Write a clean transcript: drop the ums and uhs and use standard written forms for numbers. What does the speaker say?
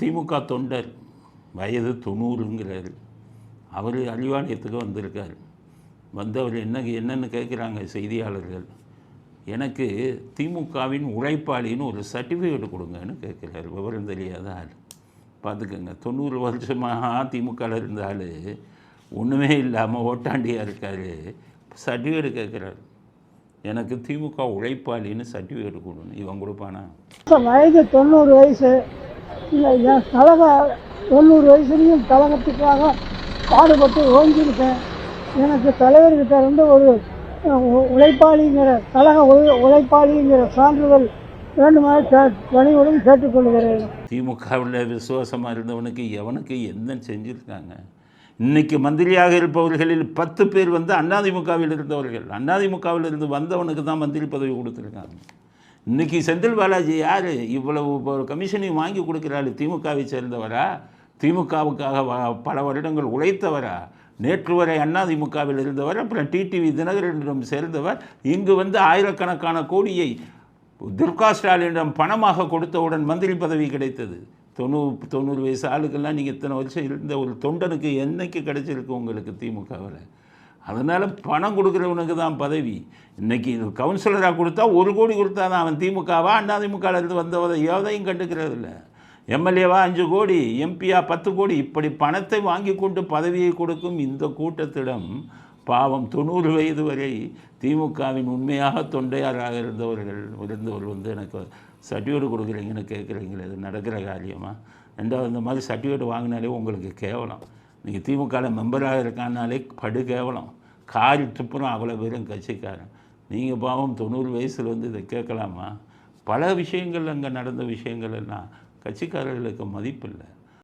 திமுக தொண்டர் வயது 90ங்கிறாரு. அவர் அறிவாலயத்துக்கு வந்திருக்கார். வந்தவர் என்னன்னு கேட்குறாங்க செய்தியாளர்கள். எனக்கு திமுகவின் உழைப்பாளின்னு ஒரு சர்டிஃபிகேட் கொடுங்கன்னு கேட்குறாரு. விவரம் தெரியாத ஆள். பார்த்துக்கோங்க, 90 வருஷமாக திமுகவில் இருந்த ஆள் ஒன்றுமே இல்லாமல் ஓட்டாண்டியாக இருக்கார். சர்டிஃபிகேட் கேட்குறாரு. எனக்கு திமுக உழைப்பாளின்னு சர்டிஃபிகேட் கொடுங்க. இவன் கொடுப்பானா? வயது 90 வயசு இல்லை, என் கழக 90 வயசுலேயும் கழகத்துக்காக பாடுபட்டு ஓஞ்சிருக்கேன். எனக்கு தலைவர்கிட்ட இருந்து ஒரு உழைப்பாளிங்கிற கழக உழைப்பாளிங்கிற சான்றிதழ் வேண்டுமாறு பணியுடன் கேட்டுக்கொள்கிறேன். திமுகவில் விசுவாசமாக இருந்தவனுக்கு எவனுக்கு என்ன செஞ்சுருக்காங்க? இன்றைக்கி மந்திரியாக இருப்பவர்களில் 10 பேர் வந்து அதிமுகவில் இருந்தவர்கள். அதிமுகவில் இருந்து வந்தவனுக்கு தான் மந்திரி பதவி கொடுத்துருக்காங்க. இன்றைக்கி செந்தில் பாலாஜி யார்? இவ்வளவு கமிஷனையும் வாங்கி கொடுக்குறாள். திமுகவை சேர்ந்தவரா? திமுகவுக்காக பல வருடங்கள் உழைத்தவரா? நேற்று வரை அதிமுகவில் இருந்தவர், அப்புறம் டிடிவி தினகரனிடம் சேர்ந்தவர். இங்கு வந்து ஆயிரக்கணக்கான கோடியை துர்கா ஸ்டாலினிடம் பணமாக கொடுத்தவுடன் மந்திரி பதவி கிடைத்தது. 90 வயசு ஆளுக்கெல்லாம் நீங்கள் இத்தனை வருஷம் இருந்த ஒரு தொண்டனுக்கு என்னைக்கு கிடைச்சிருக்கு உங்களுக்கு திமுகவில்? அதனால் பணம் கொடுக்குறவனுக்கு தான் பதவி. இன்றைக்கி கவுன்சிலராக கொடுத்தா 1 கோடி கொடுத்தா தான் அவன் திமுகவா அதிமுகவிலேருந்து வந்தவதை எதையும் கண்டுக்கிறது இல்லை. எம்எல்ஏவா 5 கோடி, எம்பியா 10 கோடி, இப்படி பணத்தை வாங்கி கொண்டு பதவியை கொடுக்கும் இந்த கூட்டத்திடம் பாவம் 90 வயது வரை திமுகவின் உண்மையாக தொண்டையாராக இருந்தவர் வந்து எனக்கு சர்டிஃபிகேட் கொடுக்குறீங்கன்னு கேட்குறீங்களே, இது நடக்கிற காரியமாக? ரெண்டாவது, இந்த மாதிரி சர்டிஃபிகேட் வாங்கினாலே உங்களுக்கு கேவலம். நீங்கள் திமுகவில் மெம்பராக இருக்கானாலே படு கேவலம். காரி துப்புறம் அவ்வளோ பேரும் கட்சிக்காரன். நீங்கள் பாவம் 90 வயசில் வந்து இதை கேட்கலாமா? பல விஷயங்கள் அங்கே நடந்த விஷயங்கள் எல்லாம் கட்சிக்காரர்களுக்கு மதிப்பில்லை.